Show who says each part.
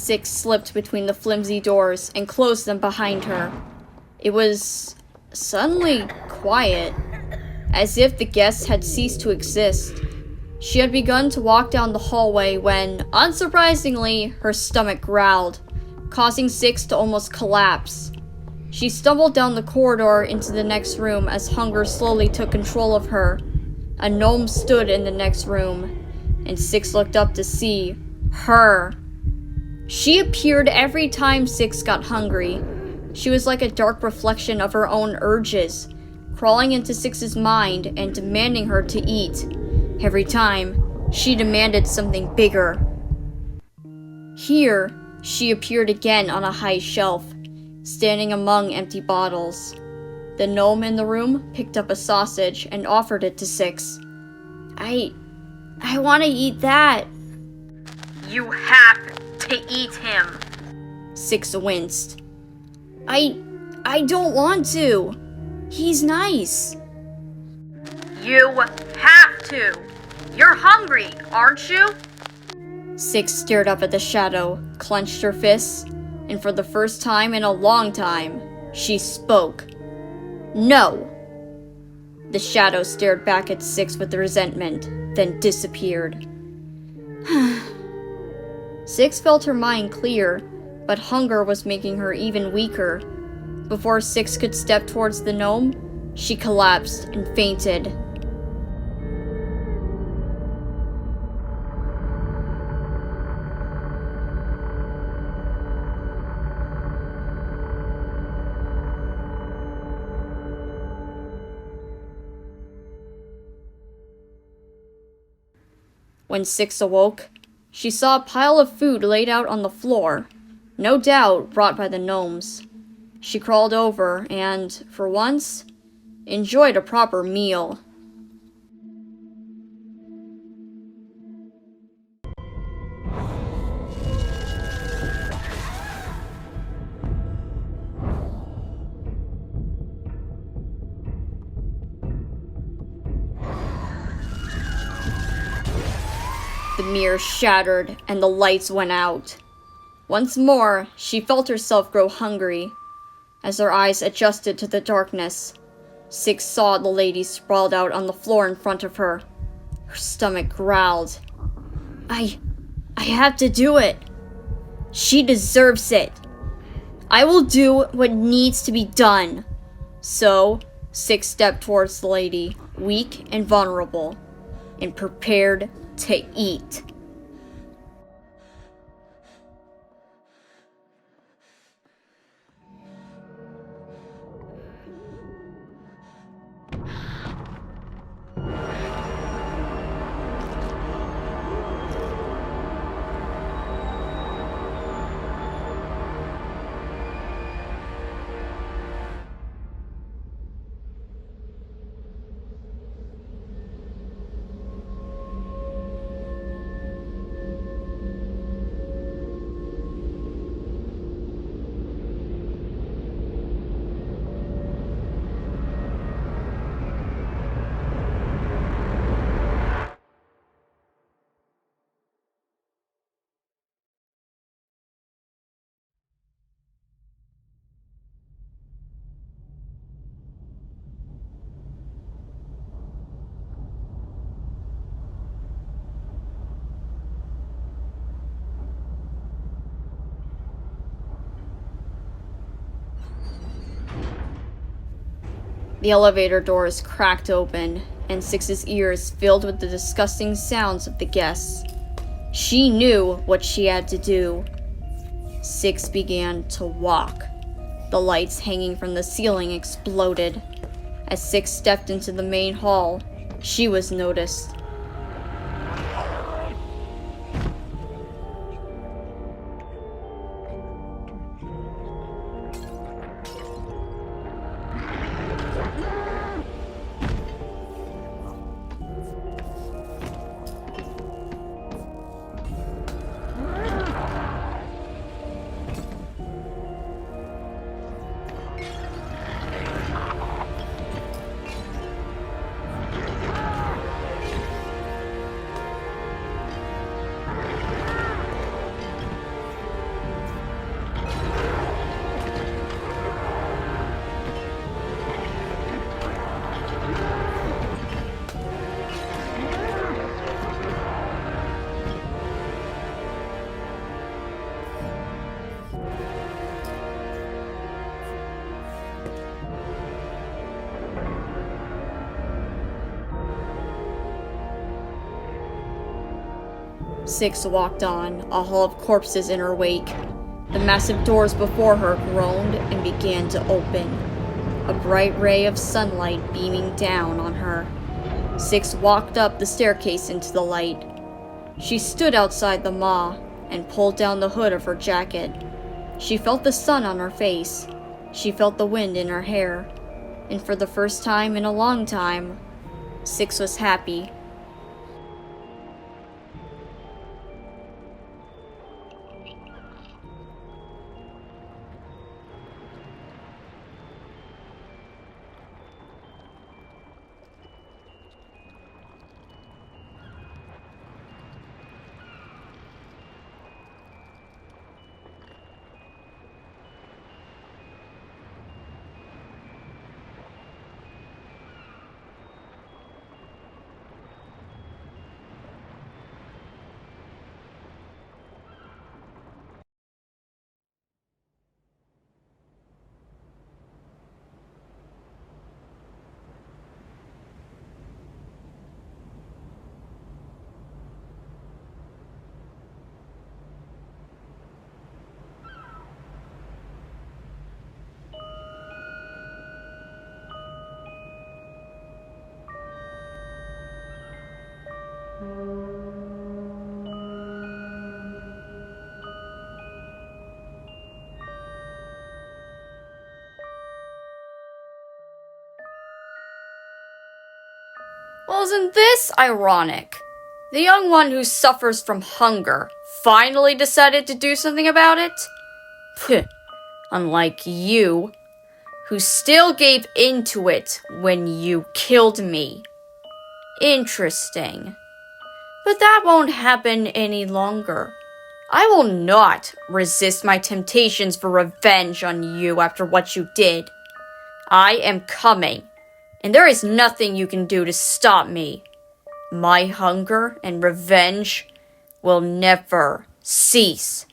Speaker 1: Six slipped between the flimsy doors and closed them behind her. It was suddenly quiet, as if the guests had ceased to exist. She had begun to walk down the hallway when, unsurprisingly, her stomach growled, causing Six to almost collapse. She stumbled down the corridor into the next room as hunger slowly took control of her. A gnome stood in the next room, and Six looked up to see her. She appeared every time Six got hungry. She was like a dark reflection of her own urges, crawling into Six's mind and demanding her to eat. Every time, she demanded something bigger. Here, she appeared again on a high shelf, standing among empty bottles. The gnome in the room picked up a sausage and offered it to Six. I want to eat that.
Speaker 2: You have to eat him.
Speaker 1: Six winced. I don't want to. He's nice.
Speaker 2: You have to. You're hungry, aren't you?
Speaker 1: Six stared up at the shadow, clenched her fists, and for the first time in a long time, she spoke. No. The shadow stared back at Six with resentment, then disappeared. Six felt her mind clear, but hunger was making her even weaker. Before Six could step towards the gnome, she collapsed and fainted. When Six awoke, she saw a pile of food laid out on the floor, no doubt brought by the gnomes. She crawled over and, for once, enjoyed a proper meal. The mirror shattered and the lights went out. Once more, she felt herself grow hungry. As her eyes adjusted to the darkness, Six saw the lady sprawled out on the floor in front of her. Her stomach growled. I have to do it. She deserves it. I will do what needs to be done. So, Six stepped towards the lady, weak and vulnerable, and prepared to eat. The elevator doors cracked open, and Six's ears filled with the disgusting sounds of the guests. She knew what she had to do. Six began to walk. The lights hanging from the ceiling exploded. As Six stepped into the main hall, she was noticed. Six walked on, a hall of corpses in her wake. The massive doors before her groaned and began to open, a bright ray of sunlight beaming down on her. Six walked up the staircase into the light. She stood outside the maw and pulled down the hood of her jacket. She felt the sun on her face. She felt the wind in her hair. And for the first time in a long time, Six was happy. Well, isn't this ironic? The young one who suffers from hunger finally decided to do something about it? Unlike you, who still gave into it when you killed me. Interesting. But that won't happen any longer. I will not resist my temptations for revenge on you after what you did. I am coming, and there is nothing you can do to stop me. My hunger and revenge will never cease.